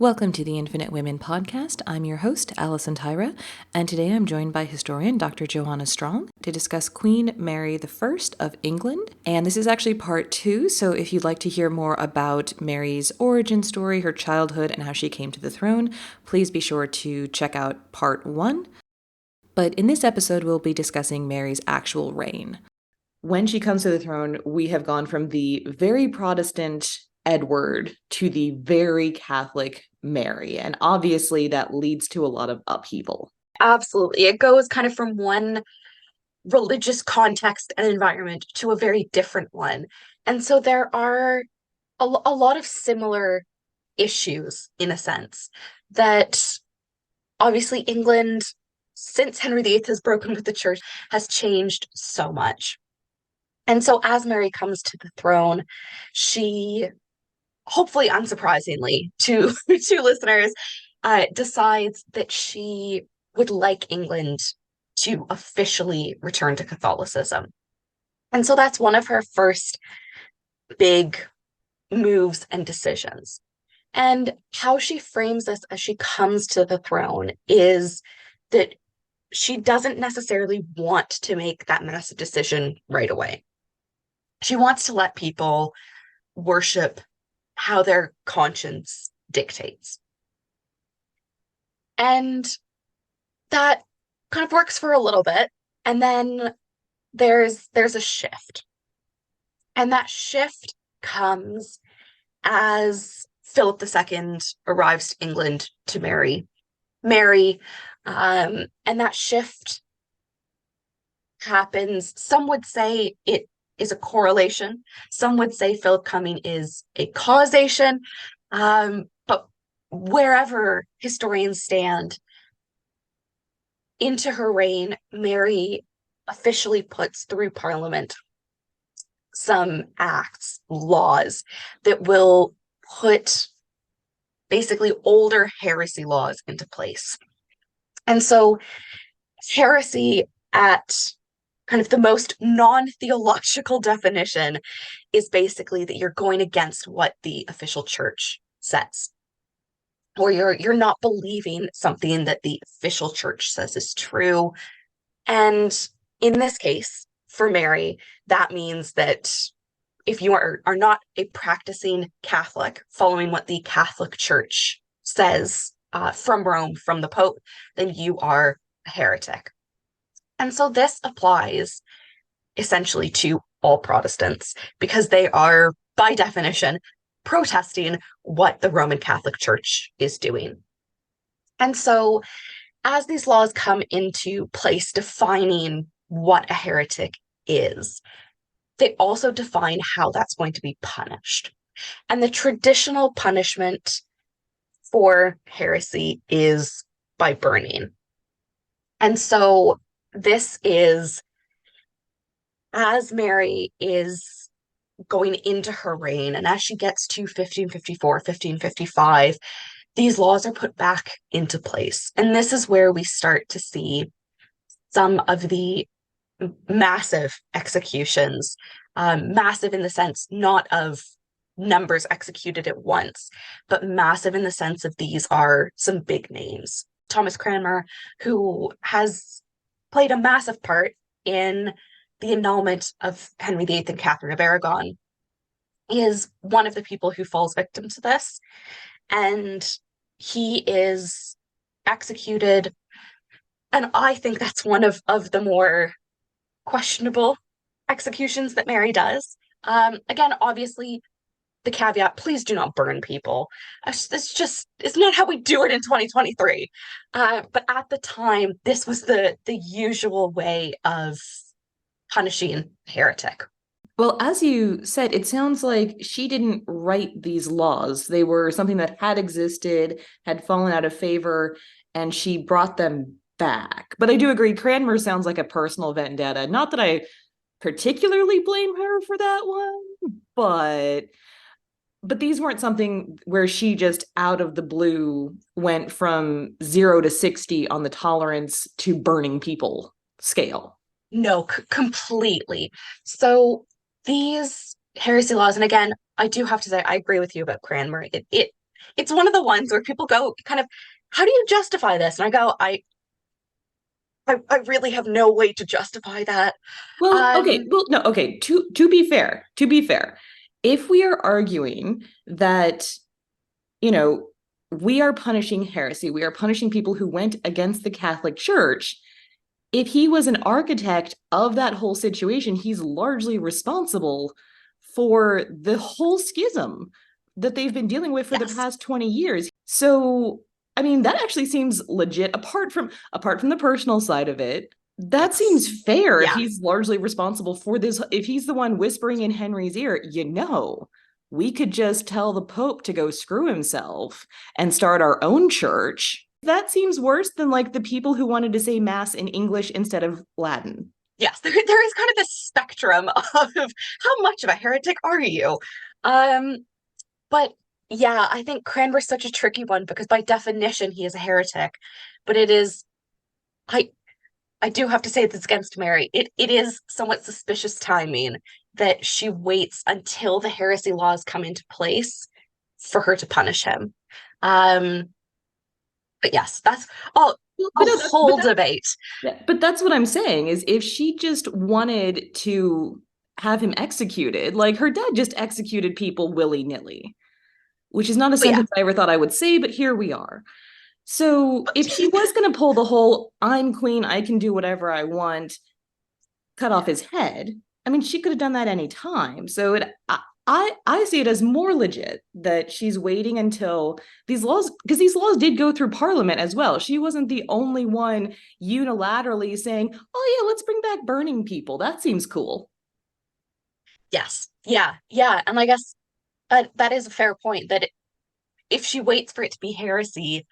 Welcome to the Infinite Women podcast. I'm your host, Alison Tyra, and today I'm joined by historian Dr. Johanna Strong to discuss Queen Mary I of England. And this is actually part 2, so if you'd like to hear more about Mary's origin story, her childhood, and how she came to the throne, please be sure to check out part 1. But in this episode, we'll be discussing Mary's actual reign. When she comes to the throne, we have gone from the very Protestant Edward to the very Catholic Mary. And obviously that leads to a lot of upheaval. Absolutely. It goes kind of from one religious context and environment to a very different one. And so there are a lot of similar issues, in a sense, that obviously England, since Henry VIII has broken with the church, has changed so much. And so as Mary comes to the throne, she, hopefully unsurprisingly to listeners, decides that she would like England to officially return to Catholicism. And so that's one of her first big moves and decisions. And how she frames this as she comes to the throne is that she doesn't necessarily want to make that massive decision right away. She wants to let people worship how their conscience dictates. And that kind of works for a little bit. And then there's a shift. And that shift comes as Philip II arrives to England to marry Mary. And that shift happens. Some would say it is a correlation. Some would say Philip coming is a causation. But wherever historians stand, into her reign, Mary officially puts through Parliament some acts, laws that will put basically older heresy laws into place. And so heresy at kind of the most non-theological definition is basically that you're going against what the official church says, or you're not believing something that the official church says is true. And in this case, for Mary, that means that if you are not a practicing Catholic, following what the Catholic Church says from Rome, from the Pope, then you are a heretic. And so this applies essentially to all Protestants because they are, by definition, protesting what the Roman Catholic Church is doing. And so as these laws come into place defining what a heretic is, they also define how that's going to be punished. And the traditional punishment for heresy is by burning. And so this is, as Mary is going into her reign, and as she gets to 1554, 1555, these laws are put back into place. And this is where we start to see some of the massive executions, massive in the sense not of numbers executed at once, but massive in the sense of these are some big names. Thomas Cranmer, who has played a massive part in the annulment of Henry VIII and Catherine of Aragon, is one of the people who falls victim to this. And he is executed. And I think that's one of the more questionable executions that Mary does. Again, obviously, the caveat, please do not burn people. It's not how we do it in 2023. But at the time, this was the usual way of punishing heretic. Well, as you said, it sounds like she didn't write these laws. They were something that had existed, had fallen out of favor, and she brought them back. But I do agree, Cranmer sounds like a personal vendetta. Not that I particularly blame her for that one, but these weren't something where she just out of the blue went from 0 to 60 on the tolerance to burning people scale. No, completely. So these heresy laws, and again, I do have to say, I agree with you about Cranmer. It it's one of the ones where people go kind of, how do you justify this? And I go, I really have no way to justify that. Well, okay. Um, Well, no, okay. To be fair, if we are arguing that, you know, we are punishing heresy, we are punishing people who went against the Catholic Church. If he was an architect of that whole situation, he's largely responsible for the whole schism that they've been dealing with for the yes, past 20 years. So, I mean, that actually seems legit apart from the personal side of it. That yes, seems fair if yeah, he's largely responsible for this. If he's the one whispering in Henry's ear, we could just tell the Pope to go screw himself and start our own church. That seems worse than like the people who wanted to say mass in English instead of Latin. yes. There is kind of this spectrum of how much of a heretic are you? Um, but yeah, I think Cranmer's such a tricky one because by definition he is a heretic. But it is, I I do have to say this against Mary. It is somewhat suspicious timing that she waits until the heresy laws come into place for her to punish him. Um, but yes, that's all But a whole debate. that's what I'm saying is if she just wanted to have him executed, like her dad just executed people willy-nilly, which is not a But yeah, sentence I ever thought I would say, but here we are. So if she was going to pull the whole I'm queen, I can do whatever I want, cut off his head, I mean, she could have done that any time. So I see it as more legit that she's waiting until these laws, because these laws did go through Parliament as well. She wasn't the only one unilaterally saying, "Oh yeah, let's bring back burning people. That seems cool." yes, yeah, yeah, and I guess that is a fair point. That if she waits for it to be heresy,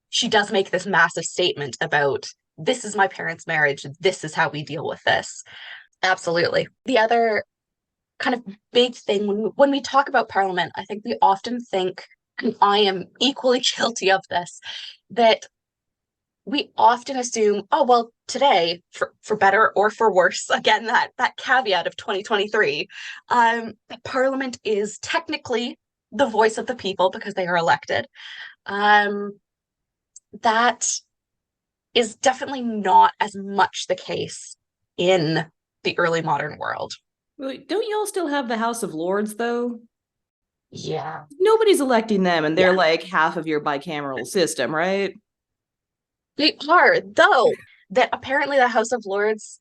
she does make this massive statement about this is my parents' marriage. This is how we deal with this. Absolutely. The other kind of big thing when we talk about Parliament, I think we often think, and I am equally guilty of this, that we often assume, oh well, today, for better or for worse, again that caveat of 2023, Parliament is technically the voice of the people because they are elected. Um, that is definitely not as much the case in the early modern world. Wait, don't y'all still have the House of Lords though? Yeah. Nobody's electing them, and they're Yeah. like half of your bicameral system, right? They are, though, that apparently the House of Lords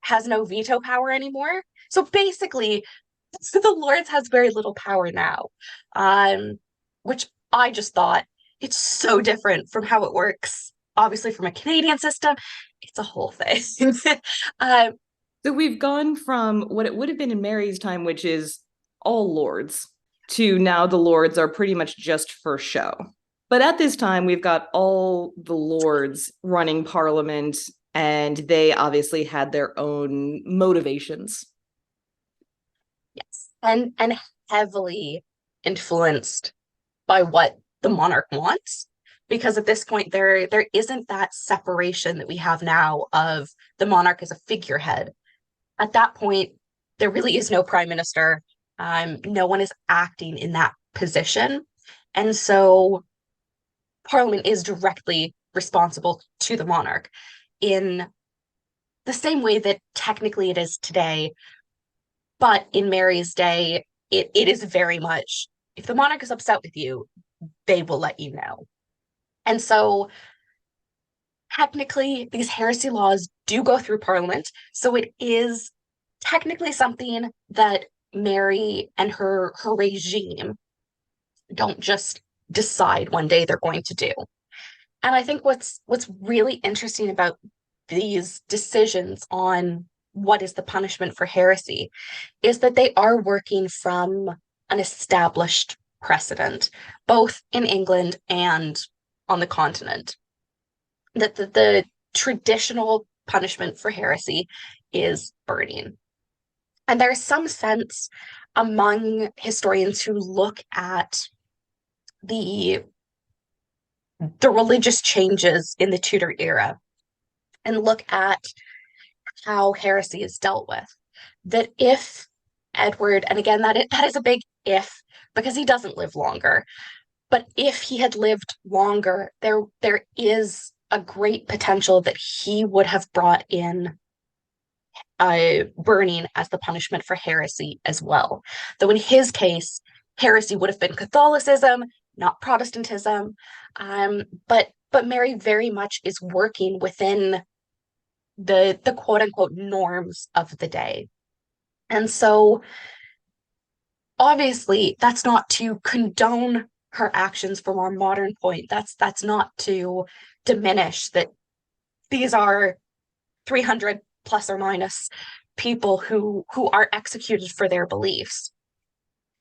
has no veto power anymore. So basically, so the Lords has very little power now, um, which I just thought it's so different from how it works. Obviously, from a Canadian system, it's a whole thing. um, So we've gone from what it would have been in Mary's time, which is all lords, to now the lords are pretty much just for show. But at this time, we've got all the lords running parliament, and they obviously had their own motivations. yes, and heavily influenced by what the monarch wants. Because at this point, there isn't that separation that we have now of the monarch as a figurehead. At that point, there really is no prime minister. No one is acting in that position. And so Parliament is directly responsible to the monarch in the same way that technically it is today. But in Mary's day, it is very much if the monarch is upset with you, they will let you know. And so technically, these heresy laws do go through Parliament. So it is technically something that Mary and her regime don't just decide one day they're going to do. And I think what's really interesting about these decisions on what is the punishment for heresy is that they are working from an established precedent, both in England and on the continent. That the traditional punishment for heresy is burning. And there's some sense among historians who look at the the religious changes in the Tudor era and look at how heresy is dealt with. That if Edward, and again, that is a big if because he doesn't live longer, But if he had lived longer, there is a great potential that he would have brought in burning as the punishment for heresy as well. Though in his case, heresy would have been Catholicism, not Protestantism. But Mary very much is working within the quote unquote norms of the day. And so obviously that's not to condone her actions from our modern point. That's not to diminish that these are 300 plus or minus people who are executed for their beliefs.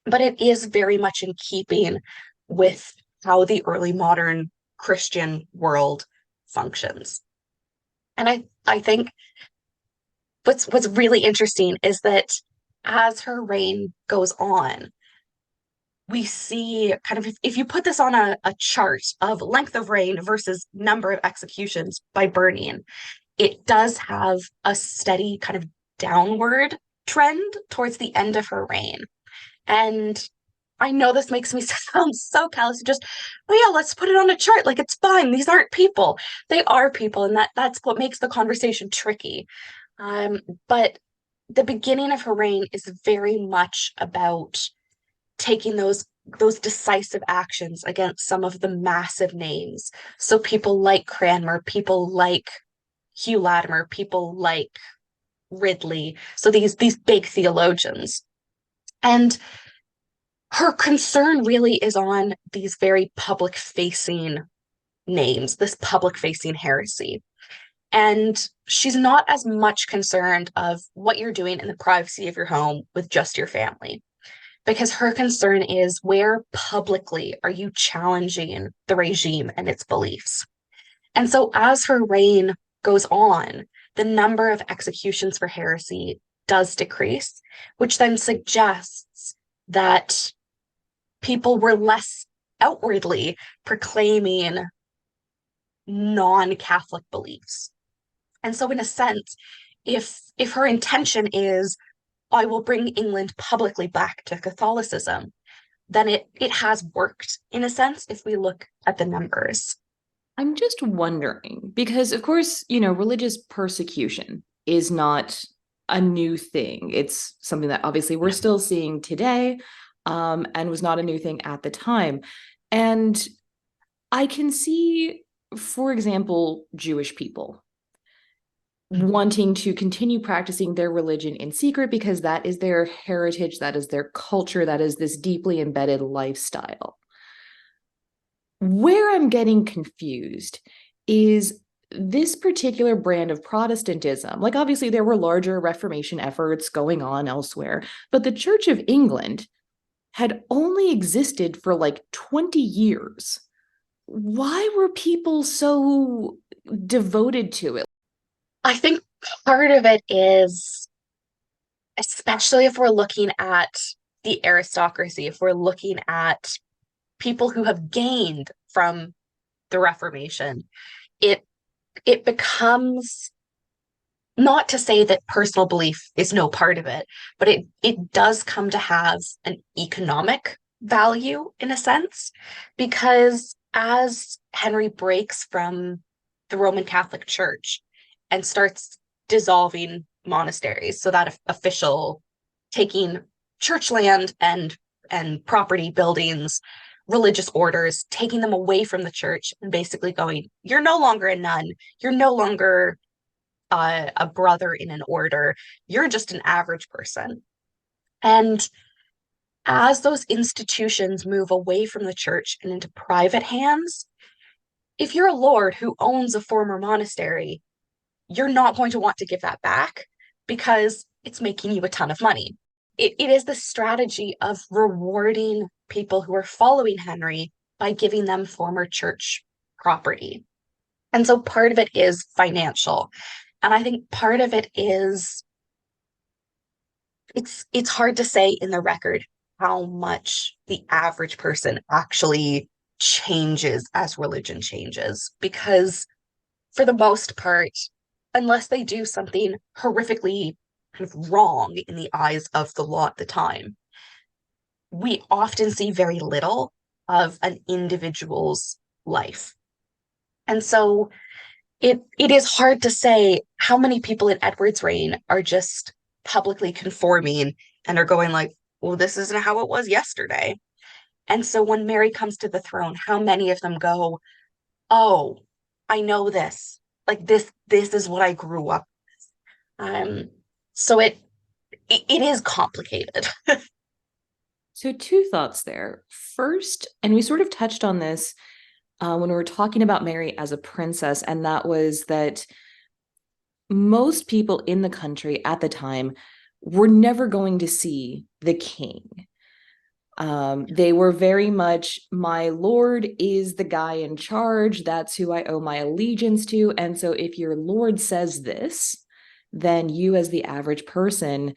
But it is very much in keeping with how the early modern Christian world functions. And I think what's really interesting is that as her reign goes on, we see kind of if you put this on a chart of length of reign versus number of executions by burning, it does have a steady kind of downward trend towards the end of her reign. And I know this makes me sound so callous. Just, oh yeah, let's put it on a chart. Like it's fine. These aren't people. They are people, and that's what makes the conversation tricky. But the beginning of her reign is very much about taking those decisive actions against some of the massive names. So people like Cranmer, people like Hugh Latimer, people like Ridley. So these big theologians. And her concern really is on these very public facing names, this public facing heresy. And she's not as much concerned of what you're doing in the privacy of your home with just your family, because her concern is where publicly are you challenging the regime and its beliefs. And so as her reign goes on, the number of executions for heresy does decrease, which then suggests that people were less outwardly proclaiming non-Catholic beliefs. And so in a sense, if her intention is, I will bring England publicly back to Catholicism, then it has worked in a sense if we look at the numbers. I'm just wondering because, of course, religious persecution is not a new thing. It's something that obviously we're still seeing today, and was not a new thing at the time. And I can see, for example, Jewish people wanting to continue practicing their religion in secret because that is their heritage, that is their culture, that is this deeply embedded lifestyle. Where I'm getting confused is this particular brand of Protestantism. Like, obviously, there were larger Reformation efforts going on elsewhere, but the Church of England had only existed for like 20 years. Why were people so devoted to it? I think part of it is, especially if we're looking at the aristocracy, if we're looking at people who have gained from the Reformation, it it becomes, not to say that personal belief is no part of it, but it does come to have an economic value in a sense, because as Henry breaks from the Roman Catholic Church and starts dissolving monasteries, so that official taking church land and property buildings, religious orders, taking them away from the church and basically going, you're no longer a nun, you're no longer a brother in an order, you're just an average person. And as those institutions move away from the church and into private hands, if you're a lord who owns a former monastery, you're not going to want to give that back because it's making you a ton of money. It is the strategy of rewarding people who are following Henry by giving them former church property. And so part of it is financial. And I think part of it is, it's hard to say in the record how much the average person actually changes as religion changes, because for the most part, unless they do something horrifically kind of wrong in the eyes of the law at the time, we often see very little of an individual's life. And so it is hard to say how many people in Edward's reign are just publicly conforming and are going like, well, this isn't how it was yesterday. And so when Mary comes to the throne, how many of them go, oh, I know this. Like this is what I grew up. Um, so it is complicated. So, two thoughts there. First, and we sort of touched on this when we were talking about Mary as a princess, and that was that most people in the country at the time were never going to see the king. They were very much, my lord is the guy in charge. That's who I owe my allegiance to. And so if your lord says this, then you, as the average person,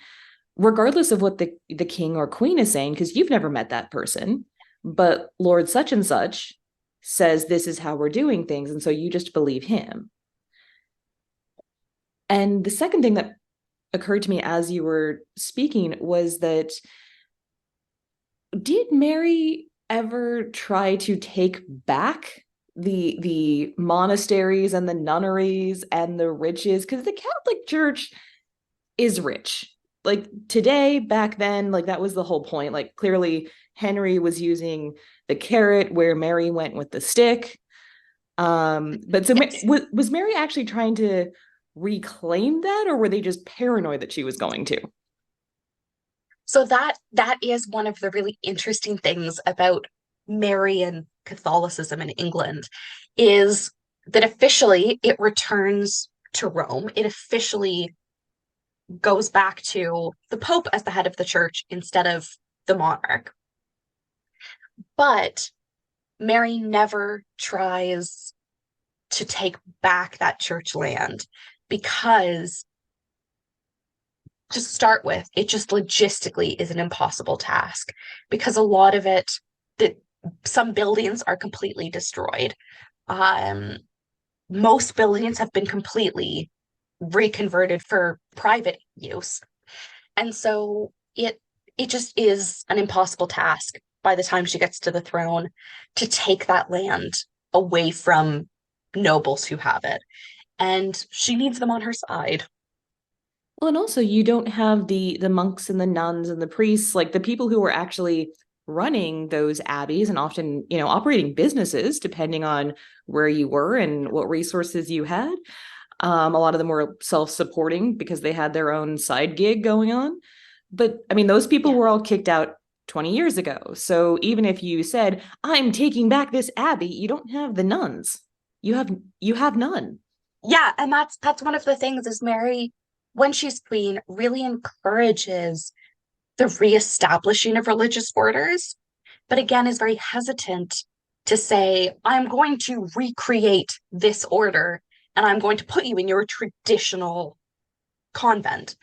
regardless of what the king or queen is saying, because you've never met that person, but Lord such and such says this is how we're doing things. And so you just believe him. And the second thing that occurred to me as you were speaking was that, did Mary ever try to take back the monasteries and the nunneries and the riches? Because the Catholic Church is rich. Like today, back then, like that was the whole point. Like clearly Henry was using the carrot where Mary went with the stick. But so Yes. was Mary actually trying to reclaim that, or were they just paranoid that she was going to? So that is one of the really interesting things about Marian Catholicism in England is that officially it returns to Rome. It officially goes back to the Pope as the head of the church instead of the monarch. But Mary never tries to take back that church land because, to start with, it just logistically is an impossible task because a lot of it, that some buildings are completely destroyed. Um, Most buildings have been completely reconverted for private use. And so it just is an impossible task by the time she gets to the throne to take that land away from nobles who have it. And she needs them on her side. Well, and also you don't have the monks and the nuns and the priests, like the people who were actually running those abbeys and often, operating businesses depending on where you were and what resources you had. A lot of them were self-supporting because they had their own side gig going on. But I mean, those people Yeah. were all kicked out 20 years ago. So even if you said, I'm taking back this abbey, you don't have the nuns. You have none. Yeah, and that's one of the things is Mary, when she's queen, really encourages the reestablishing of religious orders, but again is very hesitant to say, I'm going to recreate this order and I'm going to put you in your traditional convent.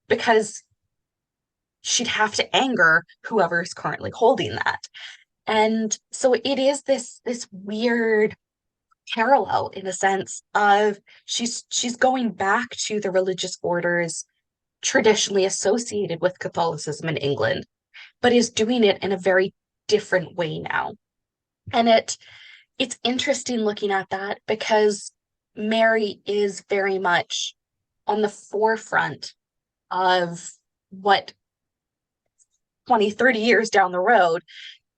Because she'd have to anger whoever is currently holding that. And so it is this weird parallel in a sense of she's going back to the religious orders traditionally associated with Catholicism in England, but is doing it in a very different way now. And it's interesting looking at that because Mary is very much on the forefront of what 20, 30 years down the road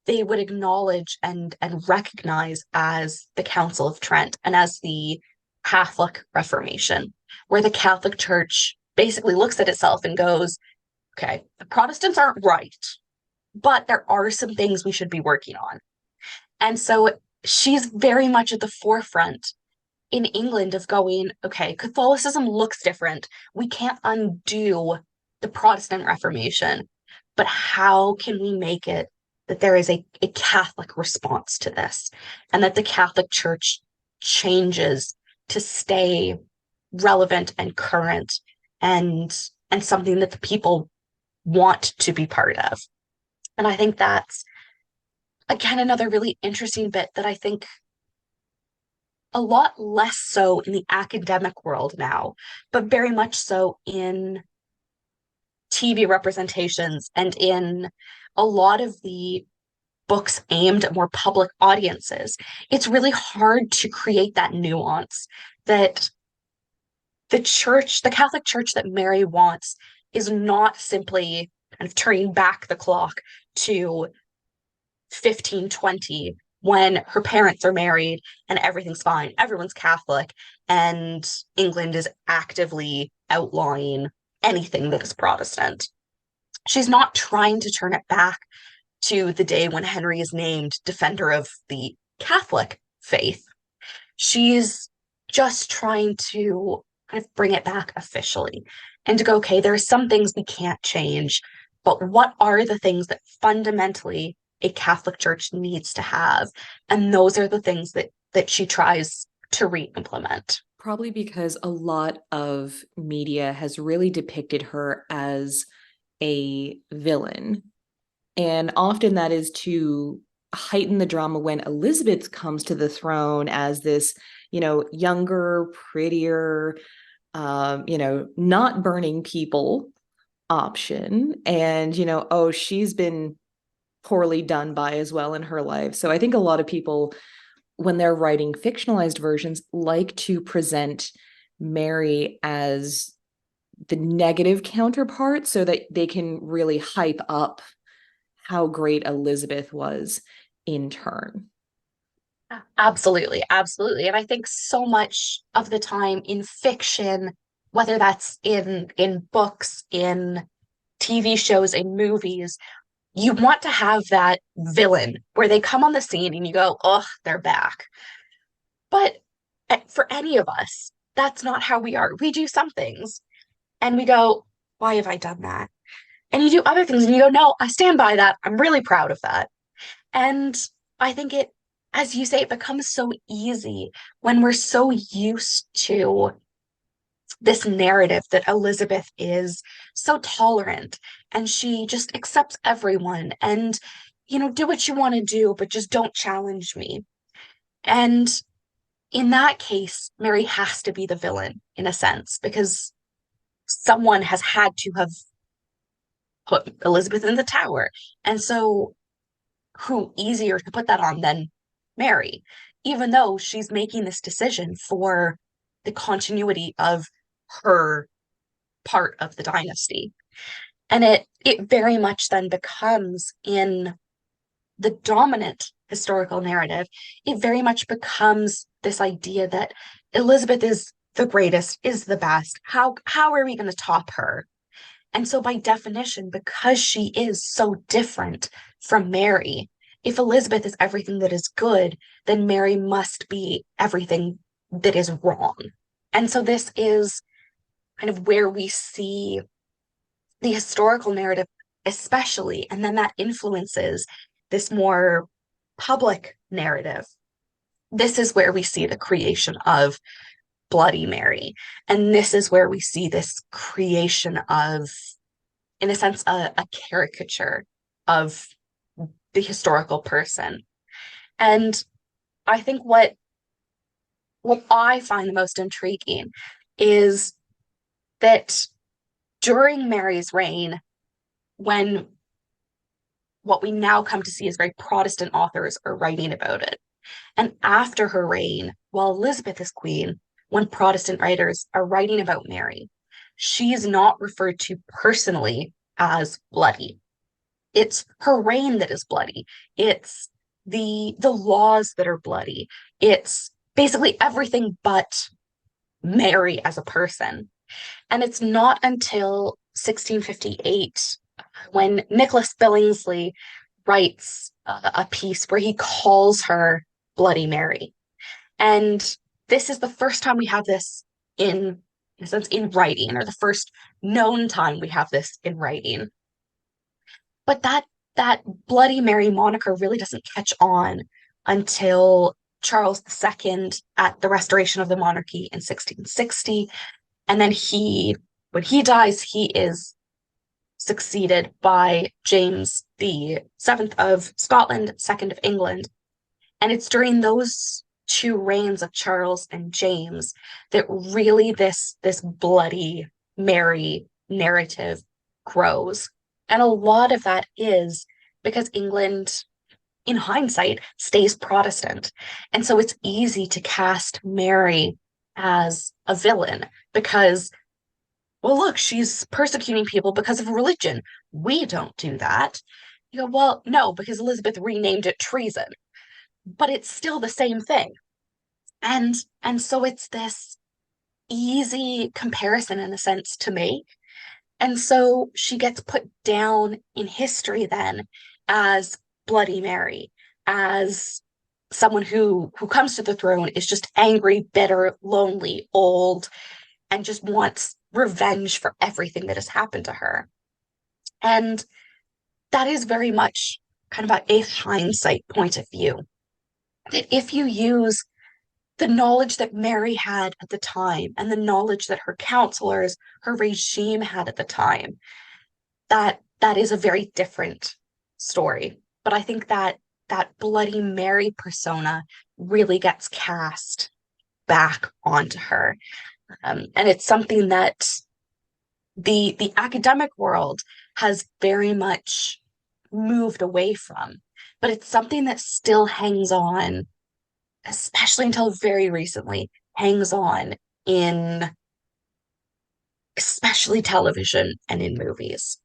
they would acknowledge and recognize as the Council of Trent and as the Catholic Reformation, where the Catholic Church basically looks at itself and goes, okay, the Protestants aren't right, but there are some things we should be working on. And so she's very much at the forefront in England of going, okay, Catholicism looks different. We can't undo the Protestant Reformation, but how can we make it that there is a Catholic response to this and that the Catholic Church changes to stay relevant and current and something that the people want to be part of. And I think that's again another really interesting bit that I think a lot less so in the academic world now, but very much so in TV representations and in a lot of the books aimed at more public audiences, it's really hard to create that nuance that the Catholic Church that Mary wants is not simply kind of turning back the clock to 1520 when her parents are married and everything's fine. Everyone's Catholic, and England is actively outlawing anything that is Protestant. She's not trying to turn it back to the day when Henry is named defender of the Catholic faith. She's just trying to kind of bring it back officially and to go, okay, there are some things we can't change, but what are the things that fundamentally a Catholic Church needs to have? And those are the things that she tries to re-implement. Probably because a lot of media has really depicted her as a villain. And often that is to heighten the drama when Elizabeth comes to the throne as this, younger, prettier, not burning people option. And, oh, she's been poorly done by as well in her life. So I think a lot of people, when they're writing fictionalized versions, like to present Mary as the negative counterpart so that they can really hype up how great Elizabeth was in turn. Absolutely, absolutely. And I think so much of the time in fiction, whether that's in books, in TV shows, in movies, you want to have that villain where they come on the scene and you go, oh, they're back. But for any of us, that's not how we are. We do some things and we go, why have I done that? And you do other things and you go, no, I stand by that. I'm really proud of that. And I think it, as you say, it becomes so easy when we're so used to this narrative that Elizabeth is so tolerant and she just accepts everyone and, do what you want to do, but just don't challenge me. And in that case, Mary has to be the villain in a sense because someone has had to have put Elizabeth in the tower. And so who easier to put that on than Mary, even though she's making this decision for the continuity of her part of the dynasty. And it very much then becomes in the dominant historical narrative, it very much becomes this idea that Elizabeth is the greatest, is the best. How are we going to top her? And so by definition, because she is so different from Mary, if Elizabeth is everything that is good, then Mary must be everything that is wrong. And so this is kind of where we see the historical narrative, especially, and then that influences this more public narrative. This is where we see the creation of Bloody Mary. And this is where we see this creation of, in a sense, a caricature of the historical person. And I think what I find the most intriguing is that during Mary's reign, when what we now come to see as very Protestant authors are writing about it, and after her reign, while Elizabeth is queen, when Protestant writers are writing about Mary, she is not referred to personally as bloody. It's her reign that is bloody. It's the laws that are bloody. It's basically everything but Mary as a person. And it's not until 1658 when Nicholas Billingsley writes a piece where he calls her Bloody Mary. And this is the first time we have this in a sense, in writing, or the first known time we have this in writing. But that Bloody Mary moniker really doesn't catch on until Charles II at the restoration of the monarchy in 1660. And then when he dies, he is succeeded by James the Seventh of Scotland, Second of England. And it's during those two reigns of Charles and James that really this Bloody Mary narrative grows. And a lot of that is because England in hindsight, stays Protestant. And so it's easy to cast Mary as a villain because, well, look, she's persecuting people because of religion. We don't do that. You go, well, no, because Elizabeth renamed it treason, but it's still the same thing. And and so it's this easy comparison in a sense to make. And so she gets put down in history then as Bloody Mary, as someone who comes to the throne is just angry, bitter, lonely, old, and just wants revenge for everything that has happened to her. And that is very much kind of a hindsight point of view. That if you use the knowledge that Mary had at the time and the knowledge that her counselors, her regime had at the time, that is a very different story. But I think that that Bloody Mary persona really gets cast back onto her. And it's something that the academic world has very much moved away from, but it's something that still hangs on, especially until very recently, hangs on in especially television and in movies.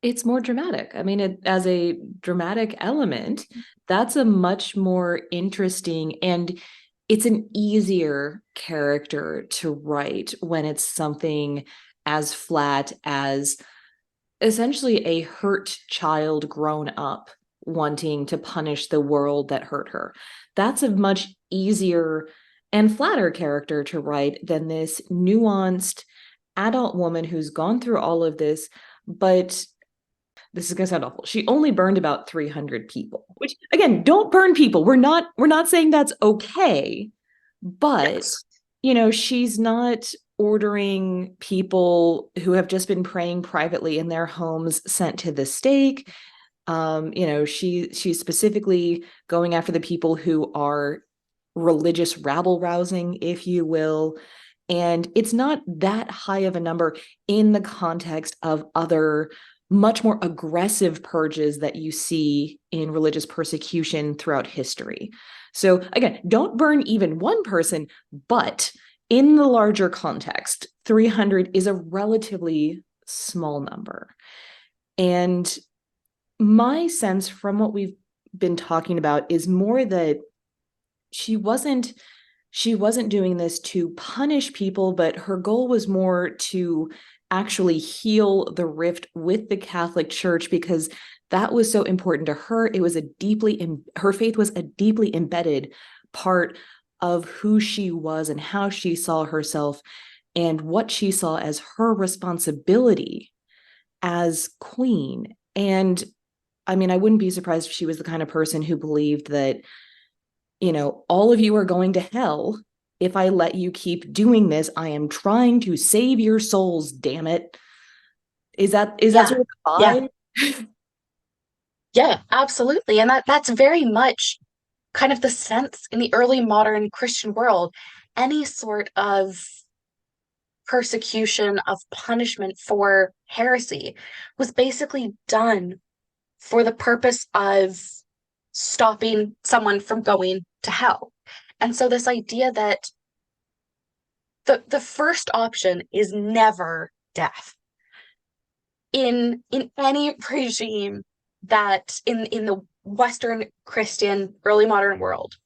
It's more dramatic. I mean, as a dramatic element, that's a much more interesting, and it's an easier character to write when it's something as flat as essentially a hurt child grown up wanting to punish the world that hurt her. That's a much easier and flatter character to write than this nuanced adult woman who's gone through all of this, but this is going to sound awful. She only burned about 300 people, which again, don't burn people. We're not saying that's okay, but Yes. she's not ordering people who have just been praying privately in their homes sent to the stake. She's specifically going after the people who are religious rabble rousing, if you will. And it's not that high of a number in the context of other much more aggressive purges that you see in religious persecution throughout history. So again, don't burn even one person, but in the larger context, 300 is a relatively small number. And my sense from what we've been talking about is more that she wasn't doing this to punish people, but her goal was more to actually heal the rift with the Catholic Church because that was so important to her. It was her faith was a deeply embedded part of who she was and how she saw herself and what she saw as her responsibility as queen. And I mean, I wouldn't be surprised if she was the kind of person who believed that all of you are going to hell if I let you keep doing this. I am trying to save your souls, damn it. Is that Yeah. sort of the Yeah. vibe? Yeah, absolutely. And that's very much kind of the sense in the early modern Christian world. Any sort of persecution, of punishment for heresy was basically done for the purpose of stopping someone from going to hell. And so this idea that the first option is never death. In any regime that in the Western Christian early modern world,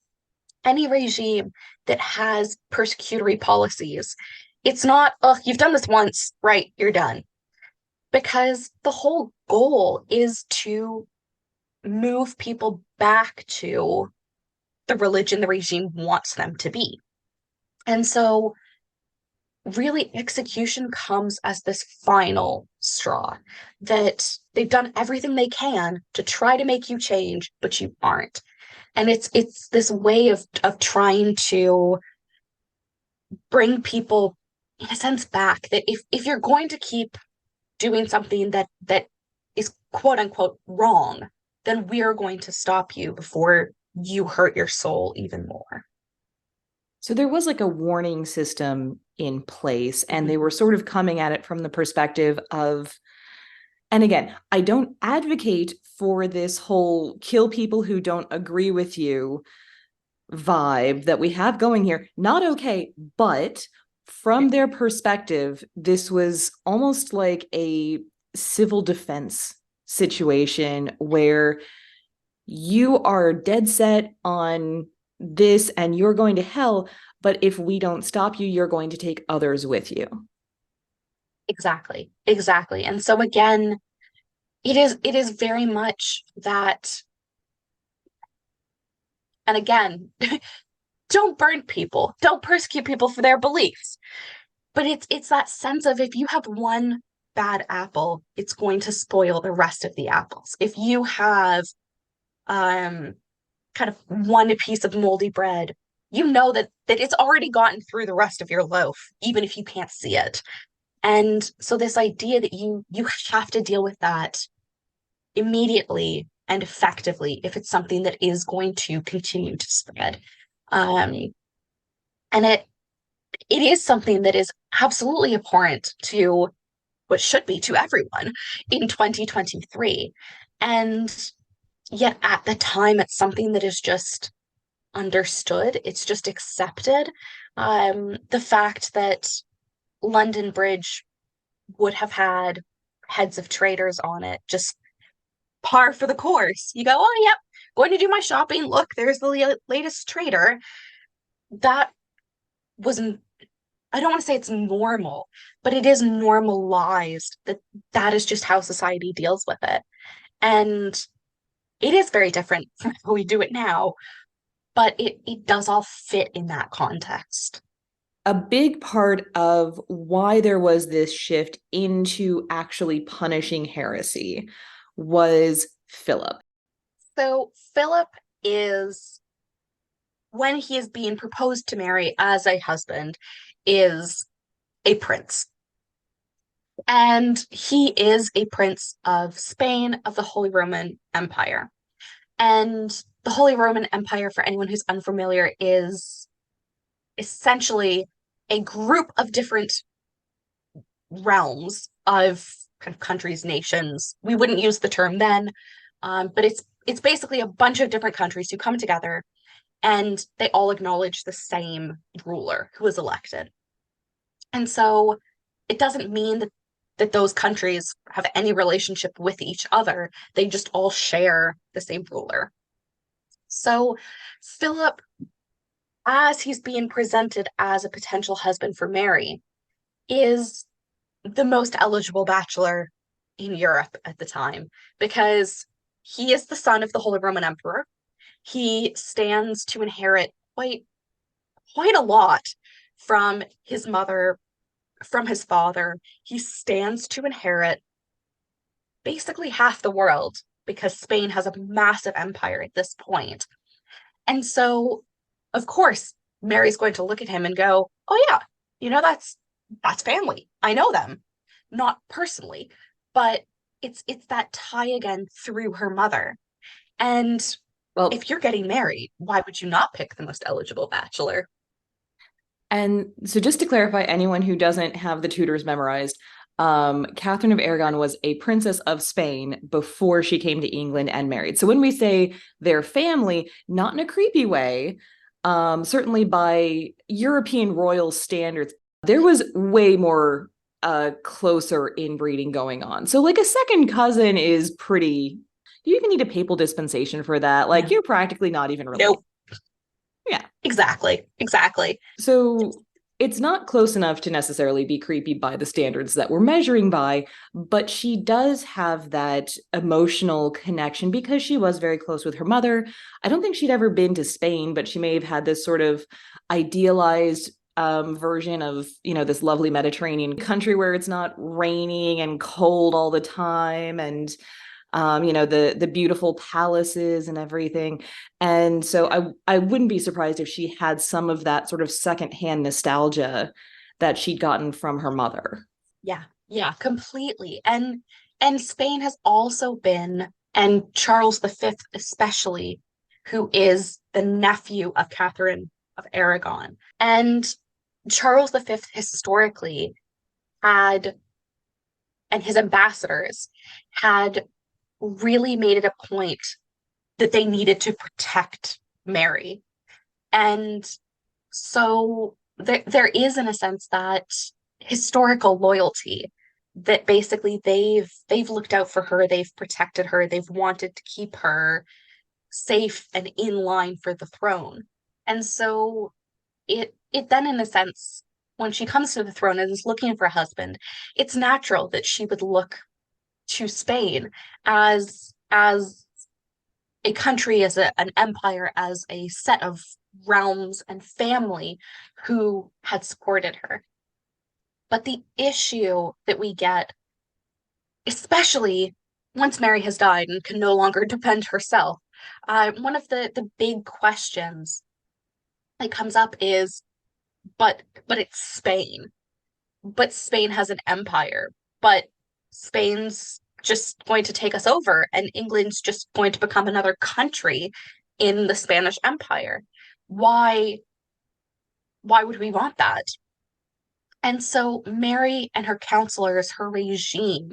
any regime that has persecutory policies, it's not, oh, you've done this once, right, you're done. Because the whole goal is to move people back to the religion the regime wants them to be. And so, really, execution comes as this final straw that they've done everything they can to try to make you change, but you aren't. And it's this way of trying to bring people, in a sense, back. That if you're going to keep doing something that is quote unquote wrong, then we are going to stop you before you hurt your soul even more. So there was like a warning system in place, and Mhm. they were sort of coming at it from the perspective of And again, I don't advocate for this whole kill people who don't agree with you vibe that we have going here. Not okay, but from their perspective, this was almost like a civil defense situation where you are dead set on this and you're going to hell, but if we don't stop you, you're going to take others with you. Exactly. Exactly. And so again, it is very much that, and again, don't burn people, don't persecute people for their beliefs. But it's that sense of, if you have one bad apple, it's going to spoil the rest of the apples. If you have um kind of one piece of moldy bread, you know that it's already gotten through the rest of your loaf, even if you can't see it. And so this idea that you have to deal with that immediately and effectively if it's something that is going to continue to spread. Um, and it is something that is absolutely abhorrent to what should be to everyone in 2023. And yet at the time, it's something that is just understood, it's just accepted. The fact that London Bridge would have had heads of traders on it, just par for the course. You go, oh, yep, going to do my shopping. Look, there's the latest trader. That was, I don't want to say it's normal, but it is normalized that that is just how society deals with it. And it is very different from how we do it now, but it does all fit in that context. A big part of why there was this shift into actually punishing heresy was Philip. So Philip is, when he is being proposed to Mary as a husband, is a prince. And he is a prince of Spain, of the Holy Roman Empire. And the Holy Roman Empire, for anyone who's unfamiliar, is essentially a group of different realms of kind of countries, nations. We wouldn't use the term then, but it's basically a bunch of different countries who come together and they all acknowledge the same ruler who is elected. And so it doesn't mean that those countries have any relationship with each other. They just all share the same ruler. So Philip, as he's being presented as a potential husband for Mary, is the most eligible bachelor in Europe at the time because he is the son of the Holy Roman Emperor. He stands to inherit quite a lot from his mother, from his father. He stands to inherit basically half the world because Spain has a massive empire at this point. And so, of course, Mary's going to look at him and go, "Oh yeah, that's family. I know them, not personally, but it's that tie again through her mother." And Well, if you're getting married, why would you not pick the most eligible bachelor? and so just to clarify, anyone who doesn't have the Tudors memorized, Catherine of Aragon was a princess of Spain before she came to England and married. So when we say their family, not in a creepy way, certainly by European royal standards, there was way more closer inbreeding going on. So like a second cousin is pretty. Do you even need a papal dispensation for that? Like No. you're practically not even related. Nope. Yeah. Exactly. Exactly. So it's not close enough to necessarily be creepy by the standards that we're measuring by, but she does have that emotional connection because she was very close with her mother. I don't think she'd ever been to Spain, but she may have had this sort of idealized version of, this lovely Mediterranean country where it's not raining and cold all the time, and the beautiful palaces and everything. And so I wouldn't be surprised if she had some of that sort of secondhand nostalgia that she'd gotten from her mother. Yeah. Yeah, completely. And Spain has also been, and Charles V especially, who is the nephew of Catherine of Aragon. And Charles V historically had and his ambassadors had really made it a point that they needed to protect Mary. And so there is, in a sense, that historical loyalty that basically they've looked out for her, they've protected her, they've wanted to keep her safe and in line for the throne. And so it then, in a sense, when she comes to the throne and is looking for a husband, it's natural that she would look to Spain as a country, as an empire, as a set of realms and family who had supported her. But the issue that we get, especially once Mary has died and can no longer defend herself, one of the big questions that comes up is, but it's Spain. But Spain has an empire. But Spain's just going to take us over, and England's just going to become another country in the Spanish Empire. Why why would we want that? And so Mary and her counselors, her regime,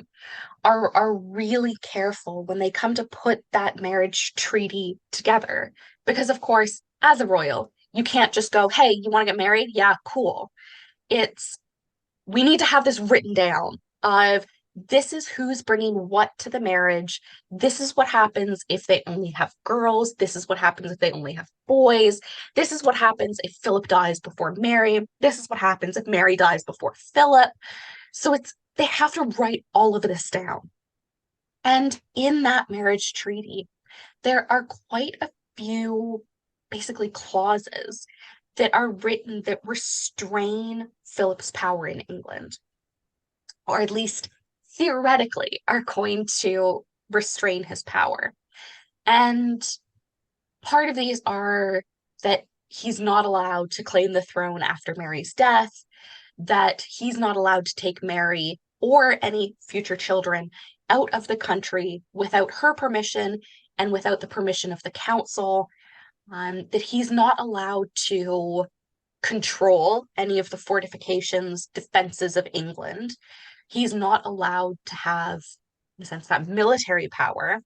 are really careful when they come to put that marriage treaty together. Because of course, as a royal, you can't just go, hey, you want to get married? Yeah, cool. It's we need to have this written down of this is who's bringing what to the marriage. This is what happens if they only have girls. This is what happens if they only have boys. This is what happens if Philip dies before Mary. This is what happens if Mary dies before Philip. So they have to write all of this down. And in that marriage treaty, there are quite a few basically clauses that are written that restrain Philip's power in England, or at least theoretically are going to restrain his power. And part of these are that he's not allowed to claim the throne after Mary's death, that he's not allowed to take Mary or any future children out of the country without her permission and without the permission of the council, that he's not allowed to control any of the fortifications, defenses of England. He's not allowed to have, in a sense, that military power.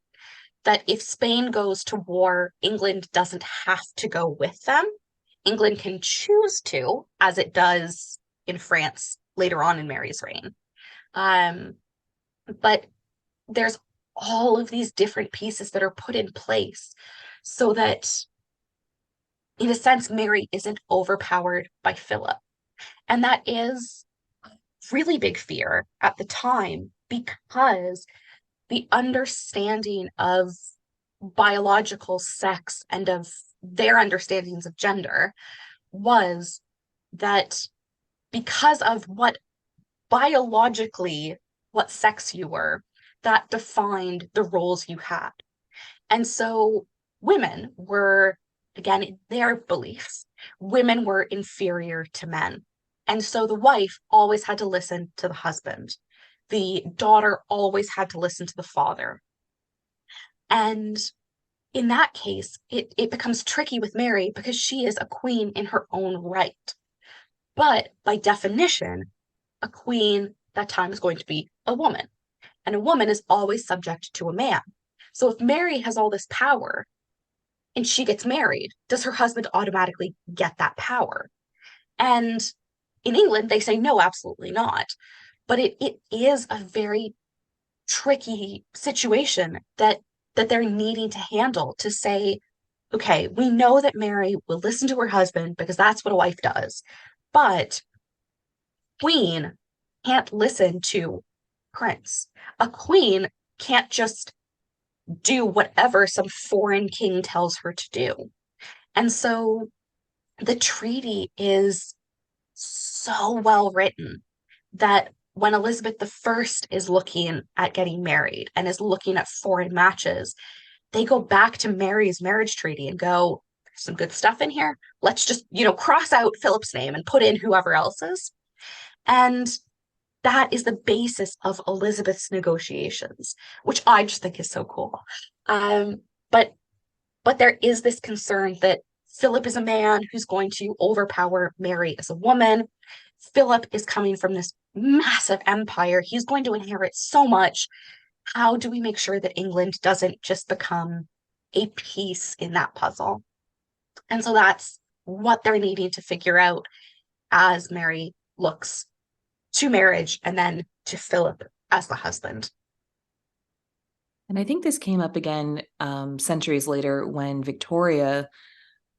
That if Spain goes to war, England doesn't have to go with them. England can choose to, as it does in France later on in Mary's reign. Um, but there's all of these different pieces that are put in place so that, in a sense, Mary isn't overpowered by Philip. And that is a really big fear at the time because the understanding of biological sex and of their understandings of gender was that because of what biologically what sex you were, that defined the roles you had. And so women were, again, in their beliefs, women were inferior to men. And so the wife always had to listen to the husband. The daughter always had to listen to the father. And in that case, it becomes tricky with Mary because she is a queen in her own right. But by definition, a queen that time is going to be a woman. And a woman is always subject to a man. So if Mary has all this power and she gets married, does her husband automatically get that power? And in England, they say no, absolutely not. But it is a very tricky situation that they're needing to handle to say, okay, we know that Mary will listen to her husband because that's what a wife does, but queen can't listen to prince. A queen can't just do whatever some foreign king tells her to do. And so the treaty is so well written that when Elizabeth I is looking at getting married and is looking at foreign matches, they go back to Mary's marriage treaty and go, there's some good stuff in here. Let's just, cross out Philip's name and put in whoever else's. And that is the basis of Elizabeth's negotiations, which I just think is so cool. Um, but there is this concern that Philip is a man who's going to overpower Mary as a woman. Philip is coming from this massive empire. He's going to inherit so much. How do we make sure that England doesn't just become a piece in that puzzle? And so that's what they're needing to figure out as Mary looks to marriage and then to Philip as the husband. And I think this came up again centuries later when Victoria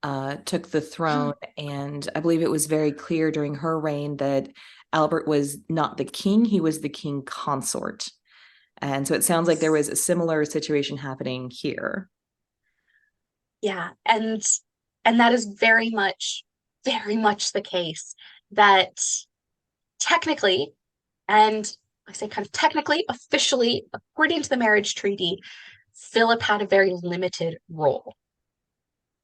took the throne. And I believe it was very clear during her reign that Albert was not the king, he was the king consort. And so it sounds like there was a similar situation happening here. Yeah, and that is very much the case that technically, and I say kind of technically, officially, according to the marriage treaty, Philip had a very limited role.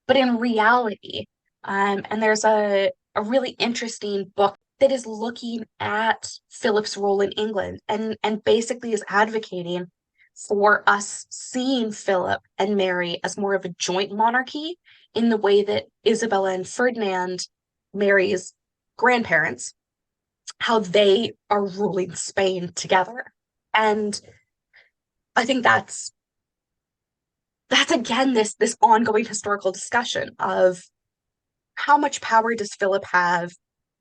But in reality, and there's a really interesting book that is looking at Philip's role in England and basically is advocating for us seeing Philip and Mary as more of a joint monarchy in the way that Isabella and Ferdinand, Mary's grandparents, how they are ruling Spain together. And I think that's again this ongoing historical discussion of how much power does Philip have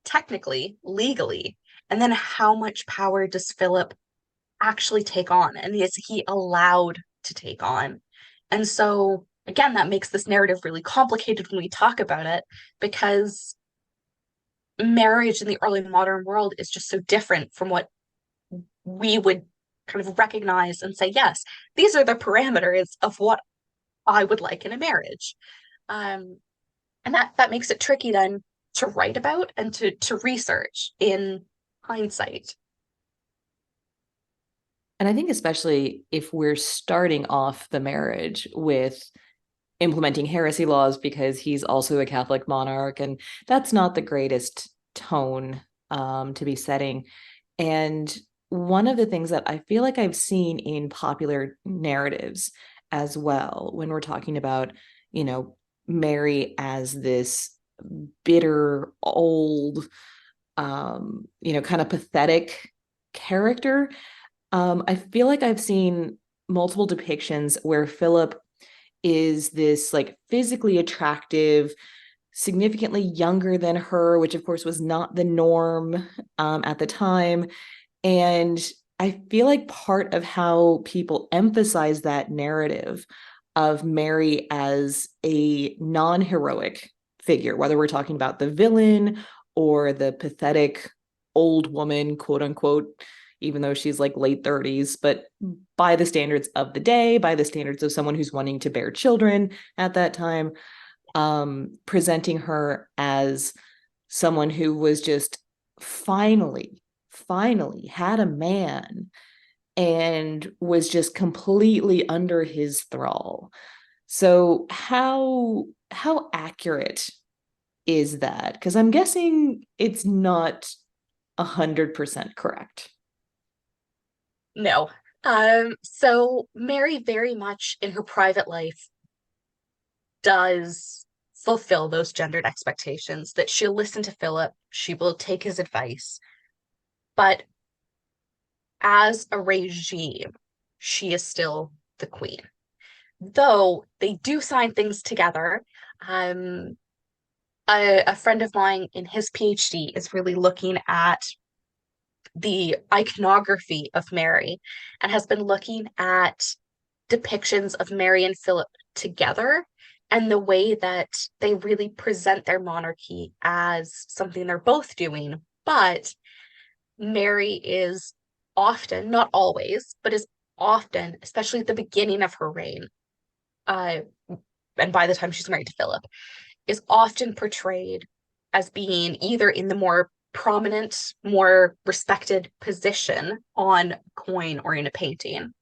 technically, legally, and then how much power does Philip actually take on, and is he allowed to take on? And so again, that makes this narrative really complicated when we talk about it, because marriage in the early modern world is just so different from what we would kind of recognize and say, yes, these are the parameters of what I would like in a marriage. Um, and that makes it tricky then to write about and to research in hindsight. And I think, especially if we're starting off the marriage with implementing heresy laws because he's also a Catholic monarch, and that's not the greatest tone to be setting. And one of the things that I feel like I've seen in popular narratives as well, when we're talking about, you know, Mary as this bitter, old, kind of pathetic character, I feel like I've seen multiple depictions where Philip is this like physically attractive, significantly younger than her, which of course was not the norm at the time. And I feel like part of how people emphasize that narrative of Mary as a non heroic figure, whether we're talking about the villain or the pathetic old woman, quote unquote, even though she's like late 30s, but by the standards of the day, by the standards of someone who's wanting to bear children at that time, presenting her as someone who was just finally had a man and was just completely under his thrall. So how accurate is that? Because I'm guessing it's not 100% correct. No. So Mary very much in her private life does fulfill those gendered expectations that she'll listen to Philip, she will take his advice. But as a regime, she is still the queen. Though they do sign things together. Um, a friend of mine in his PhD is really looking at the iconography of Mary and has been looking at depictions of Mary and Philip together and the way that they really present their monarchy as something they're both doing. But Mary is often, not always, but is often, especially at the beginning of her reign, uh, and by the time she's married to Philip, is often portrayed as being either in the more prominent, more respected position on a coin or in a painting,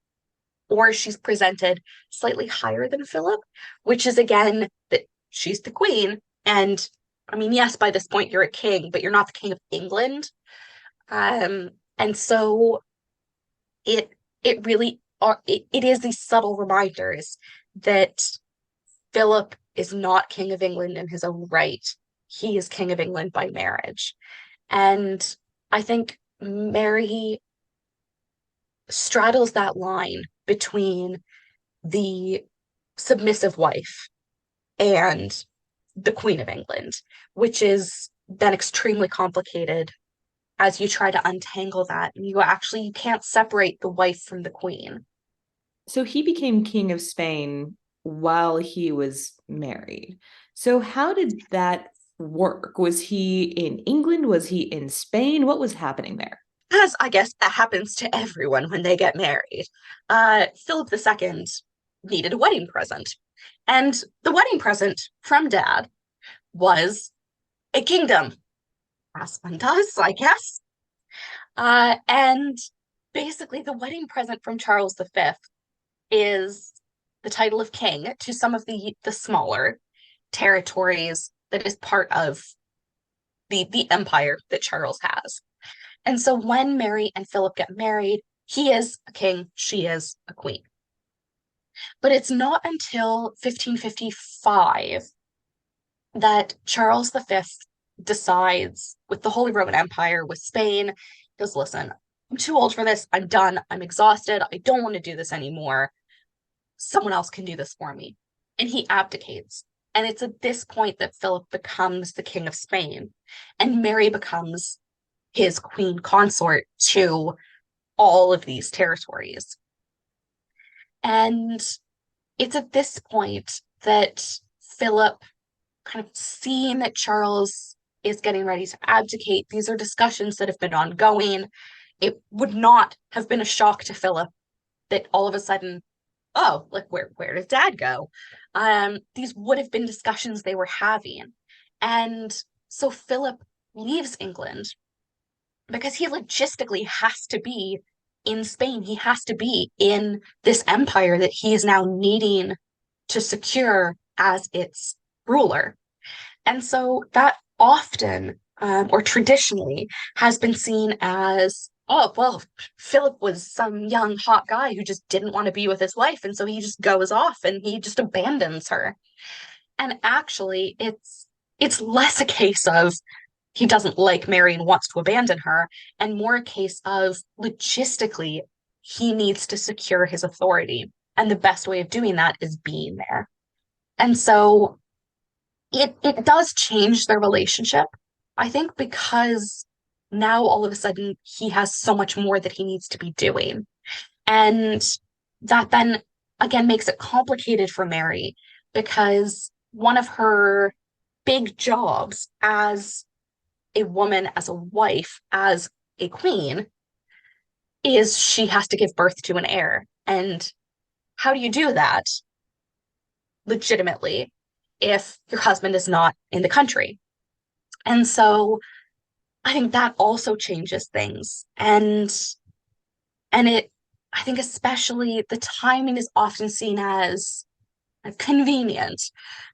or she's presented slightly higher than Philip, which is again that she's the queen. And I mean, yes, by this point you're a king, but you're not the king of England. And so it it really it is these subtle reminders that Philip is not king of England in his own right. He is king of England by marriage. And I think Mary straddles that line between the submissive wife and the Queen of England, which is then extremely complicated as you try to untangle that. You can't separate the wife from the queen. So he became king of Spain while he was married. So how did that work? Was he in England? Was he in Spain? What was happening there? As I guess that happens to everyone when they get married. Philip II needed a wedding present. And the wedding present from dad was a kingdom, as one does, I guess. And basically, the wedding present from Charles V is the title of king to some of the smaller territories that is part of the empire that Charles has. And so when Mary and Philip get married, he is a king, she is a queen. But it's not until 1555 that Charles V decides, with the Holy Roman Empire, with Spain, goes, listen, I'm too old for this. I'm done. I'm exhausted. I don't want to do this anymore. Someone else can do this for me. And he abdicates. And it's at this point that Philip becomes the king of Spain, and Mary becomes his queen consort to all of these territories. And it's at this point that Philip, kind of seeing that Charles is getting ready to abdicate, these are discussions that have been ongoing. It would not have been a shock to Philip that all of a sudden, oh, like where does dad go? These would have been discussions they were having. And so Philip leaves England because he logistically has to be in Spain. He has to be in this empire that he is now needing to secure as its ruler. And so that often, or traditionally, has been seen as, oh, well, Philip was some young, hot guy who just didn't want to be with his wife. And so he just goes off and he just abandons her. And actually, it's less a case of he doesn't like Mary and wants to abandon her, and more a case of logistically, he needs to secure his authority. And the best way of doing that is being there. And so it does change their relationship, I think, because now all of a sudden he has so much more that he needs to be doing. And that then again makes it complicated for Mary because one of her big jobs as a woman, as a wife, as a queen, is she has to give birth to an heir. And how do you do that legitimately if your husband is not in the country? And so I think that also changes things. And it I think especially the timing is often seen as convenient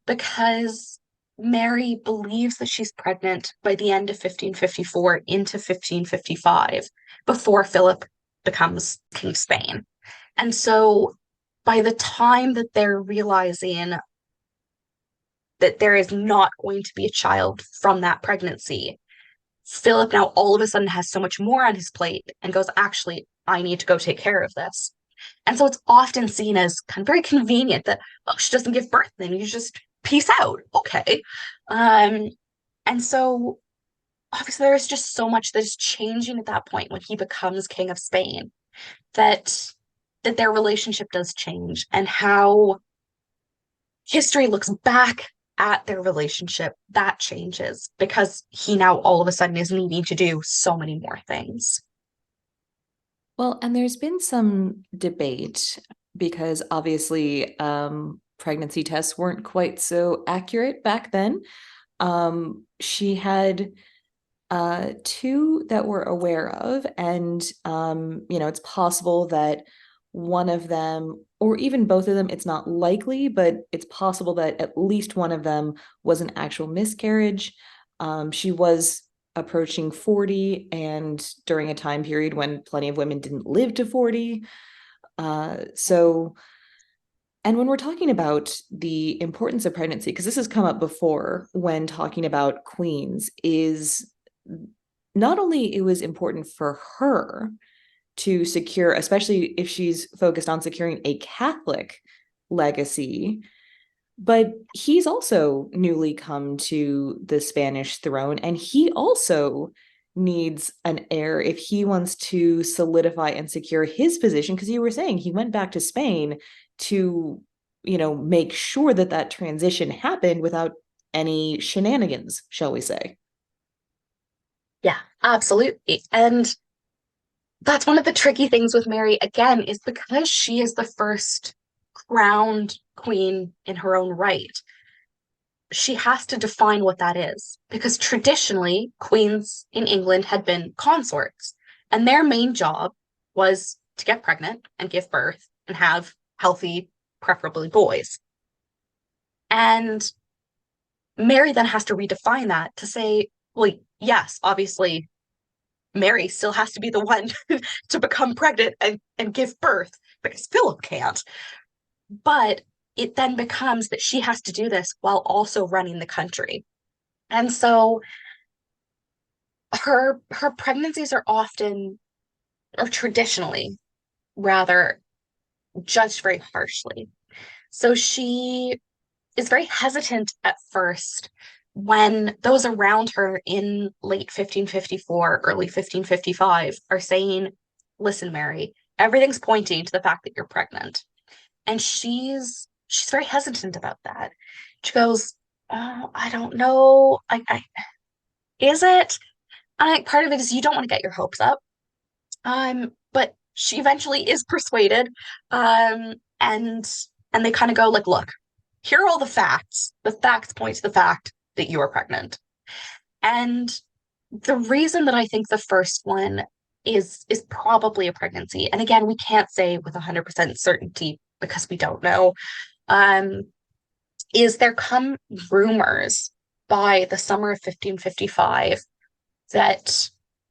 because Mary believes that she's pregnant by the end of 1554 into 1555 before Philip becomes King of Spain. And so by the time that they're realizing that there is not going to be a child from that pregnancy, Philip now all of a sudden has so much more on his plate and goes, actually, I need to go take care of this. And so it's often seen as kind of very convenient that, well, she doesn't give birth, then you just peace out. Okay. Um, and so obviously there is just so much that is changing at that point when he becomes King of Spain that their relationship does change and how history looks back at their relationship, that changes because he now all of a sudden is needing to do so many more things. Well, and there's been some debate because obviously pregnancy tests weren't quite so accurate back then. She had two that we're aware of, and it's possible that one of them, or even both of them, it's not likely, but it's possible that at least one of them was an actual miscarriage. She was approaching 40 and during a time period when plenty of women didn't live to 40. So, and when we're talking about the importance of pregnancy, because this has come up before when talking about queens, is not only it was important for her to secure, especially if she's focused on securing a Catholic legacy, but he's also newly come to the Spanish throne, and he also needs an heir if he wants to solidify and secure his position. Because you were saying he went back to Spain to, make sure that that transition happened without any shenanigans, shall we say. Yeah, absolutely. And that's one of the tricky things with Mary, again, is because she is the first crowned queen in her own right, she has to define what that is. Because traditionally, queens in England had been consorts, and their main job was to get pregnant and give birth and have healthy, preferably boys. And Mary then has to redefine that to say, well, yes, obviously, Mary still has to be the one to become pregnant and give birth because Philip can't. But it then becomes that she has to do this while also running the country. And so her pregnancies are often, or traditionally rather, judged very harshly. So she is very hesitant at first when those around her in late 1554, early 1555 are saying, listen, Mary, everything's pointing to the fact that you're pregnant. And she's very hesitant about that. She goes, oh, I don't know. Is it? I think part of it is you don't want to get your hopes up. But she eventually is persuaded. And they kind of go like, look, here are all the facts. The facts point to the fact that you are pregnant. And the reason that I think the first one is probably a pregnancy, and again, we can't say with 100% certainty because we don't know, um, is there come rumors by the summer of 1555 that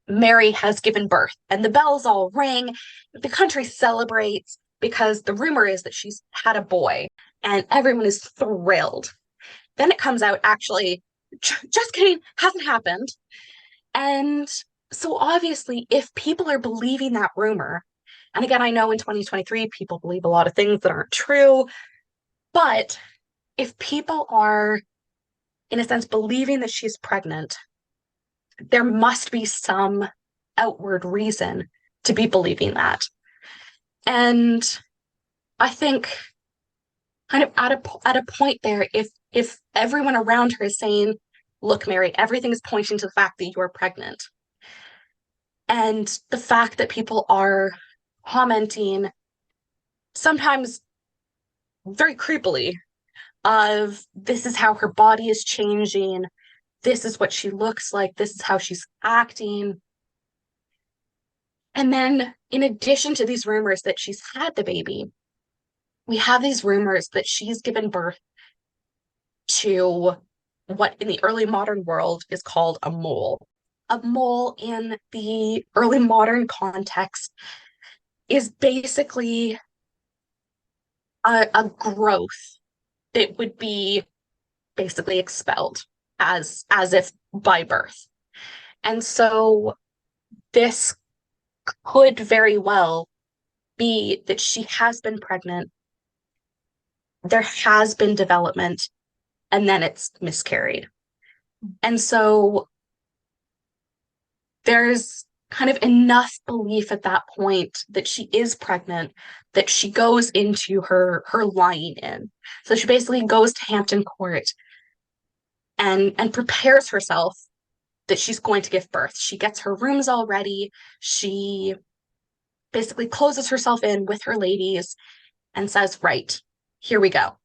Mary has given birth, and the bells all ring. The country celebrates because the rumor is that she's had a boy, and everyone is thrilled. Then it comes out, actually, just kidding, hasn't happened. And so obviously, if people are believing that rumor, and again, I know in 2023, people believe a lot of things that aren't true, but if people are, in a sense, believing that she's pregnant, there must be some outward reason to be believing that. And I think kind of at a point there, if everyone around her is saying, look, Mary, everything is pointing to the fact that you're pregnant. And the fact that people are commenting, sometimes very creepily, of this is how her body is changing, this is what she looks like, this is how she's acting. And then, in addition to these rumors that she's had the baby, we have these rumors that she's given birth to what in the early modern world is called a mole. A mole in the early modern context is basically a growth that would be basically expelled as if by birth. And so this could very well be that she has been pregnant, there has been development, and then it's miscarried. And so there's kind of enough belief at that point that she is pregnant that she goes into her lying in. So she basically goes to Hampton Court and prepares herself that she's going to give birth. She gets her rooms all ready. She basically closes herself in with her ladies and says, right, here we go.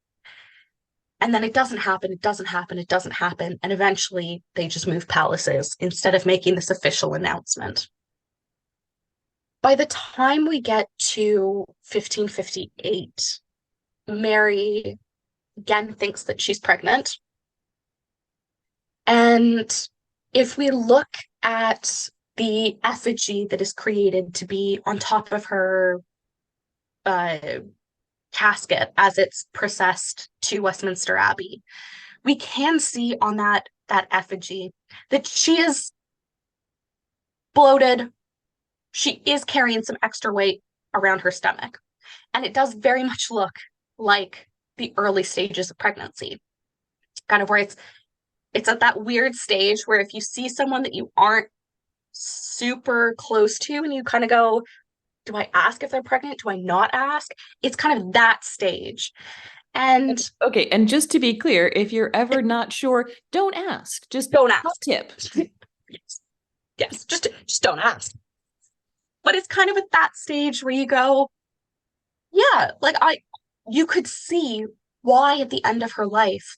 And then it doesn't happen, it doesn't happen, it doesn't happen. And eventually they just move palaces instead of making this official announcement. By the time we get to 1558, Mary again thinks that she's pregnant. And if we look at the effigy that is created to be on top of her casket as it's processed to Westminster Abbey, we can see on that effigy that she is bloated. She is carrying some extra weight around her stomach. And it does very much look like the early stages of pregnancy, kind of where it's at that weird stage where if you see someone that you aren't super close to and you kind of go, do I ask if they're pregnant? Do I not ask? It's kind of that stage. And Okay, and just to be clear, if you're ever not sure, don't ask. Just don't ask. tip. Yes. Yes. Just don't ask. But it's kind of at that stage where you go, yeah, like you could see why at the end of her life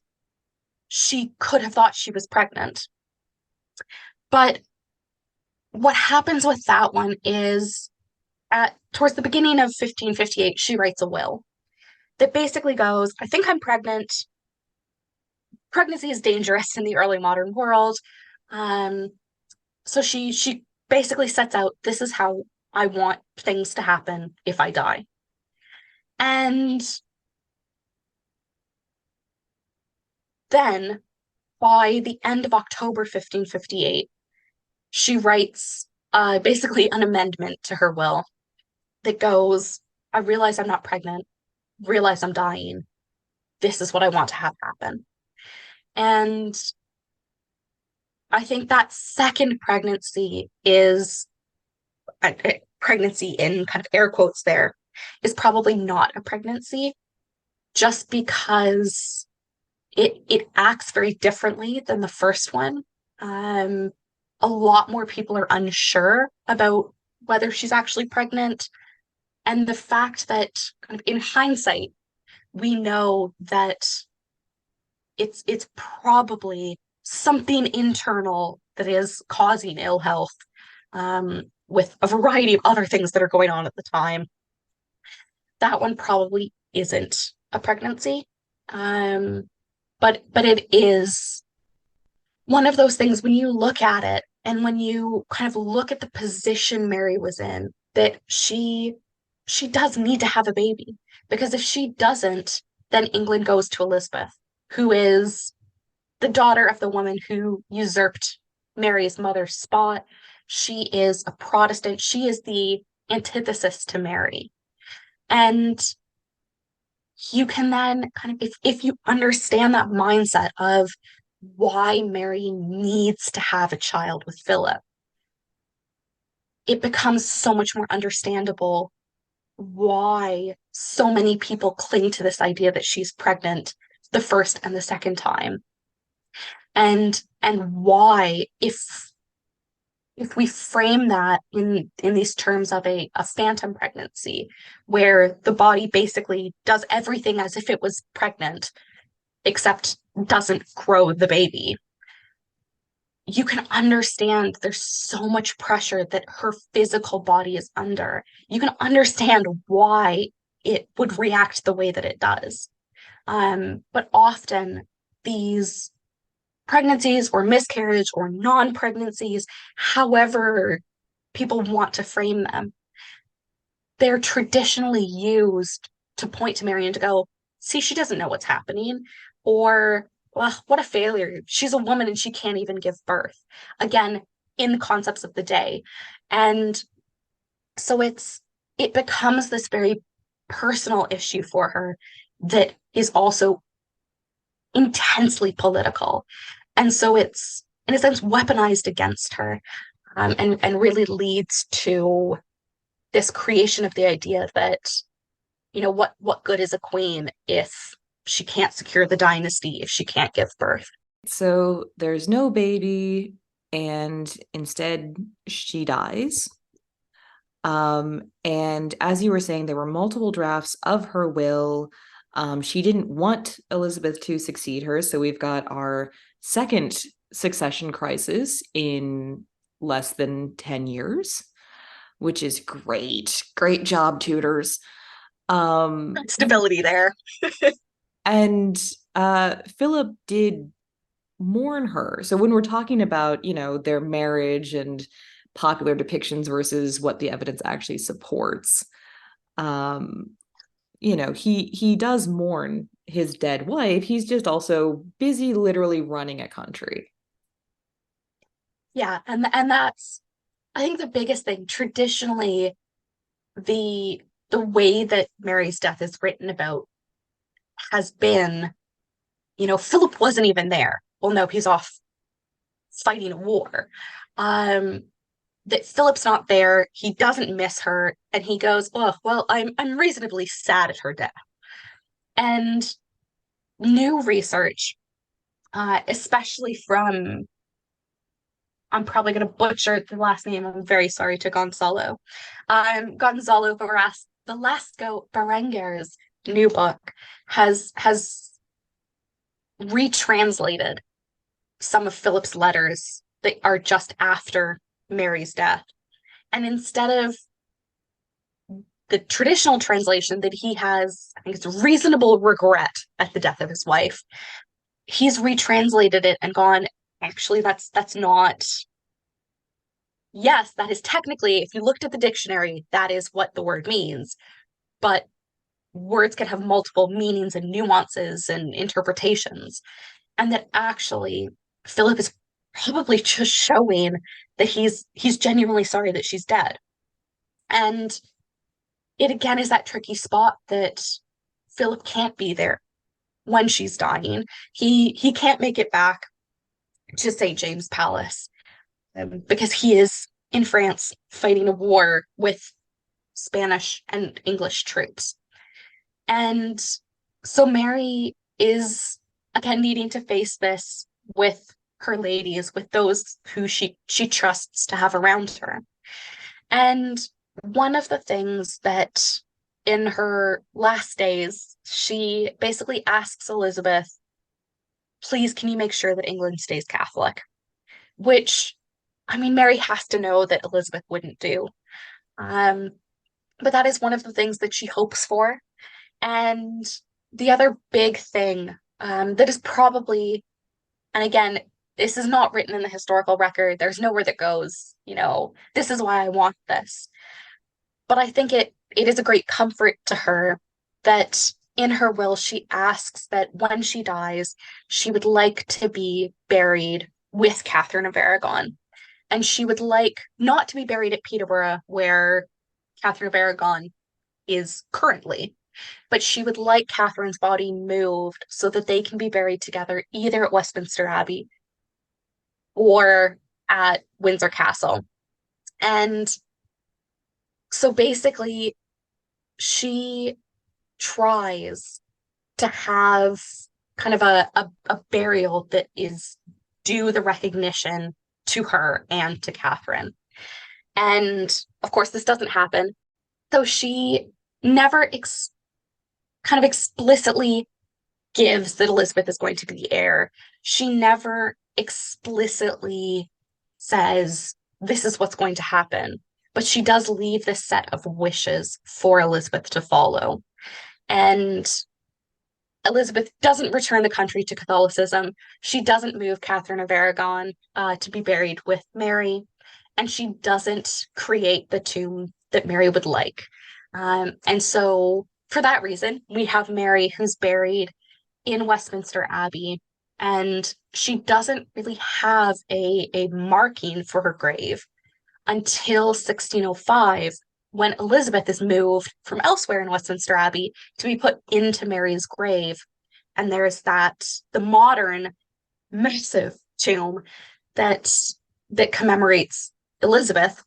she could have thought she was pregnant. But what happens with that one is at towards the beginning of 1558, she writes a will that basically goes, I think I'm pregnant. Pregnancy is dangerous in the early modern world. Um, so she basically sets out, this is how I want things to happen if I die. And then by the end of October 1558, she writes basically an amendment to her will that goes, I realize I'm not pregnant, realize I'm dying. This is what I want to have happen. And I think that second pregnancy is pregnancy in kind of air quotes there is probably not a pregnancy just because it acts very differently than the first one. Um, a lot more people are unsure about whether she's actually pregnant. And the fact that kind of in hindsight, we know that it's probably something internal that is causing ill health, with a variety of other things that are going on at the time. That one probably isn't a pregnancy. Um, but it is one of those things when you look at it and when you kind of look at the position Mary was in, that she does need to have a baby. Because if she doesn't, then England goes to Elizabeth, who is the daughter of the woman who usurped Mary's mother's spot. She is a Protestant. She is the antithesis to Mary. And you can then kind of, if you understand that mindset of why Mary needs to have a child with Philip, it becomes so much more understandable why so many people cling to this idea that she's pregnant the first and the second time. And why, if we frame that in these terms of a phantom pregnancy, where the body basically does everything as if it was pregnant, except doesn't grow the baby, you can understand there's so much pressure that her physical body is under. You can understand why it would react the way that it does. But often these pregnancies or miscarriage or non-pregnancies, however people want to frame them, they're traditionally used to point to Mary and to go, see, she doesn't know what's happening. Or, well, what a failure. She's a woman and she can't even give birth. Again, in the concepts of the day. And so it becomes this very personal issue for her that is also intensely political. And so it's, in a sense, weaponized against her, and really leads to this creation of the idea that, what good is a queen if she can't secure the dynasty, if she can't give birth? So there's no baby, and instead she dies. And as you were saying, there were multiple drafts of her will. She didn't want Elizabeth to succeed her, so we've got our second succession crisis in less than 10 years, which is great. Great job, Tudors. Stability there. And Philip did mourn her. So when we're talking about, their marriage and popular depictions versus what the evidence actually supports, he does mourn his dead wife. He's just also busy literally running a country. Yeah, and that's I think the biggest thing, traditionally, the the way that Mary's death is written about has been, Philip wasn't even there. Well, no, he's off fighting a war. Um, that Philip's not there, he doesn't miss her, and he goes, "Oh, well, I'm reasonably sad at her death." And new research, especially from, I'm probably going to butcher the last name. I'm very sorry to Gonzalo. Gonzalo Velasco Berenguer's new book has retranslated some of Philip's letters that are just after Mary's death. And instead of the traditional translation that he has, I think it's reasonable regret at the death of his wife, he's retranslated it and gone, actually, that's not. Yes, that is technically, if you looked at the dictionary, that is what the word means. But words can have multiple meanings and nuances and interpretations. And that actually Philip is probably just showing that he's genuinely sorry that she's dead. And it again is that tricky spot that Philip can't be there when she's dying. He can't make it back to St. James Palace, because he is in France fighting a war with Spanish and English troops. And so Mary is again needing to face this with her ladies, with those who she trusts to have around her. And one of the things that in her last days, she basically asks Elizabeth, please, can you make sure that England stays Catholic? Which, I mean, Mary has to know that Elizabeth wouldn't do. Um, but that is one of the things that she hopes for. And the other big thing, that is probably, and again, this is not written in the historical record. There's nowhere that goes, this is why I want this. But I think it is a great comfort to her that in her will, she asks that when she dies, she would like to be buried with Catherine of Aragon. And she would like not to be buried at Peterborough, where Catherine of Aragon is currently, but she would like Catherine's body moved so that they can be buried together either at Westminster Abbey or at Windsor Castle. And so basically, she tries to have kind of a burial that is due the recognition to her and to Catherine. And of course, this doesn't happen. So she never kind of explicitly gives that Elizabeth is going to be the heir. She never explicitly says, this is what's going to happen. But she does leave this set of wishes for Elizabeth to follow. And Elizabeth doesn't return the country to Catholicism. She doesn't move Catherine of Aragon to be buried with Mary. And she doesn't create the tomb that Mary would like. And so, for that reason, we have Mary who's buried in Westminster Abbey, and she doesn't really have a marking for her grave until 1605, when Elizabeth is moved from elsewhere in Westminster Abbey to be put into Mary's grave. And there's the modern massive tomb that commemorates Elizabeth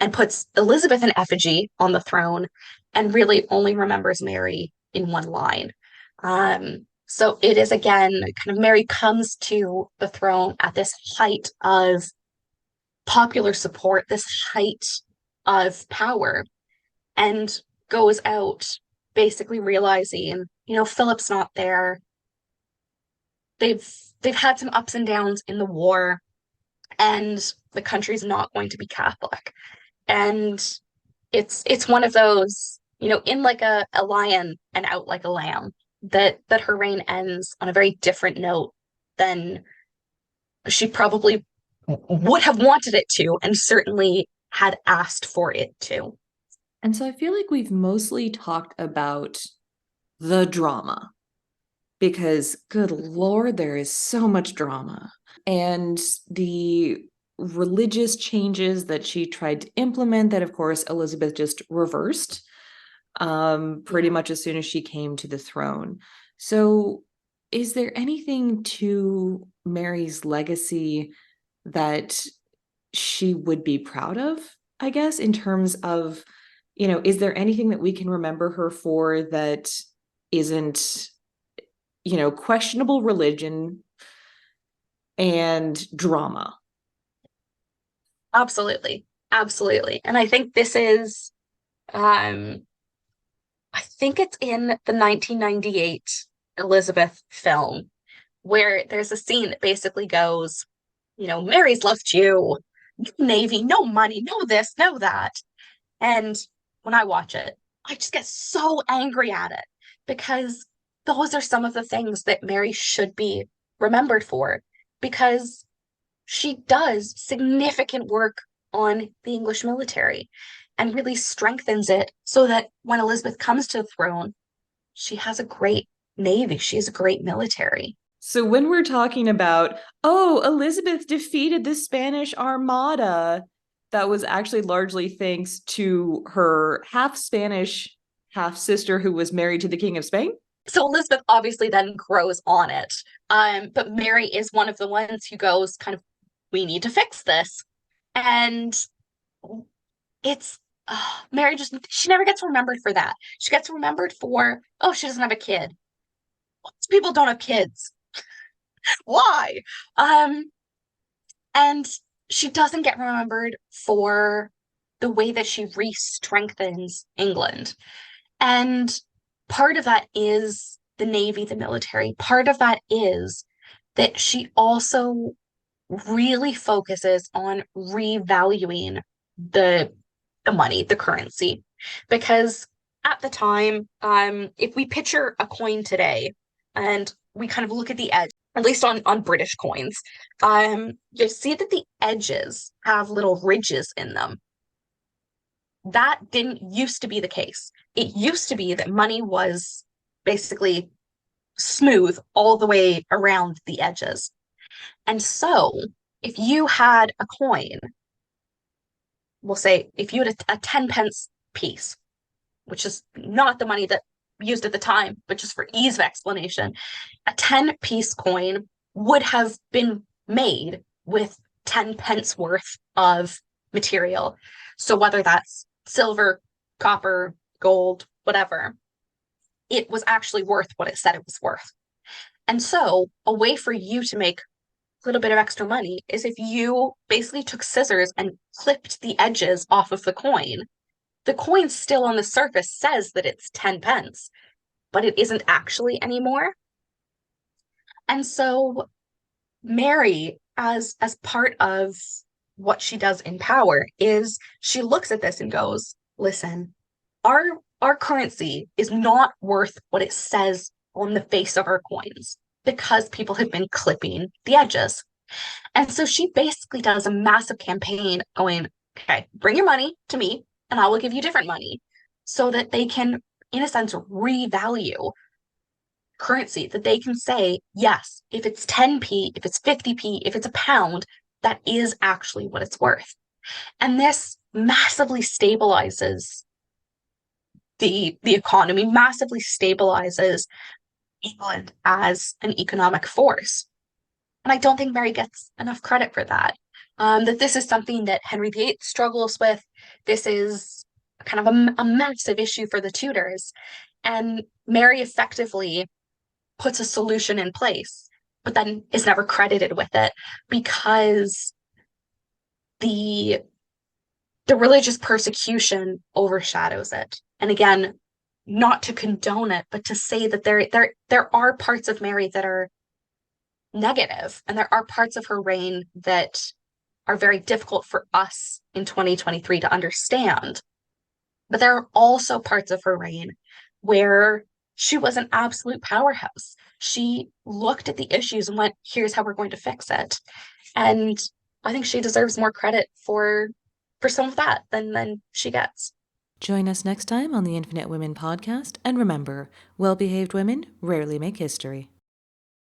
and puts Elizabeth in effigy on the throne and really only remembers Mary in one line. So it is again kind of Mary comes to the throne at this height of popular support, this height of power, and goes out basically realizing, Philip's not there. They've had some ups and downs in the war, and the country's not going to be Catholic. And it's one of those, in like a lion and out like a lamb, that her reign ends on a very different note than she probably would have wanted it to, and certainly had asked for it to. And so I feel like we've mostly talked about the drama because, good Lord, there is so much drama. And the religious changes that she tried to implement that, of course, Elizabeth just reversed pretty much as soon as she came to the throne. So, is there anything to Mary's legacy that she would be proud of, I guess, in terms of, is there anything that we can remember her for that isn't, questionable religion and drama? Absolutely. Absolutely. And I think this is, I think it's in the 1998 Elizabeth film where there's a scene that basically goes, Mary's left you, no Navy, no money, no this, no that. And when I watch it, I just get so angry at it because those are some of the things that Mary should be remembered for because she does significant work on the English military and really strengthens it so that when Elizabeth comes to the throne, she has a great navy, she has a great military. So when we're talking about, oh, Elizabeth defeated the Spanish Armada, that was actually largely thanks to her half Spanish, half sister who was married to the King of Spain. So Elizabeth obviously then grows on it. But Mary is one of the ones who goes kind of, we need to fix this. And it's Mary she never gets remembered for that. She gets remembered for, oh, she doesn't have a kid. Most people don't have kids. Why? And she doesn't get remembered for the way that she re-strengthens England. And part of that is the Navy, the military. Part of that is that she also really focuses on revaluing the money, the currency. Because at the time, if we picture a coin today and we kind of look at the edge, at least on British coins, you see that the edges have little ridges in them. That didn't used to be the case. It used to be that money was basically smooth all the way around the edges. And so if you had a coin, we'll say if you had a 10 pence piece, which is not the money that used at the time, but just for ease of explanation, a 10-piece coin would have been made with 10 pence worth of material. So whether that's silver, copper, gold, whatever, it was actually worth what it said it was worth. And so a way for you to make a little bit of extra money is if you basically took scissors and clipped the edges off of the coin still on the surface says that it's 10 pence, but it isn't actually anymore. And so Mary, as part of what she does in power, is she looks at this and goes, listen, our currency is not worth what it says on the face of our coins because people have been clipping the edges. And so she basically does a massive campaign going, okay, bring your money to me and I will give you different money so that they can, in a sense, revalue currency, that they can say, yes, if it's 10p, if it's 50p, if it's a pound, that is actually what it's worth. And this massively stabilizes the economy, massively stabilizes England as an economic force. And I don't think Mary gets enough credit for that. That this is something that Henry VIII struggles with. This is kind of a massive issue for the Tudors. And Mary effectively puts a solution in place, but then is never credited with it because the religious persecution overshadows it. And again, not to condone it, but to say that there are parts of Mary that are negative, and there are parts of her reign that are very difficult for us in 2023 to understand. But there are also parts of her reign where she was an absolute powerhouse. She looked at the issues and went, here's how we're going to fix it. And I think she deserves more credit for some of that than she gets. Join us next time on the Infinite Women podcast, and remember, well-behaved women rarely make history.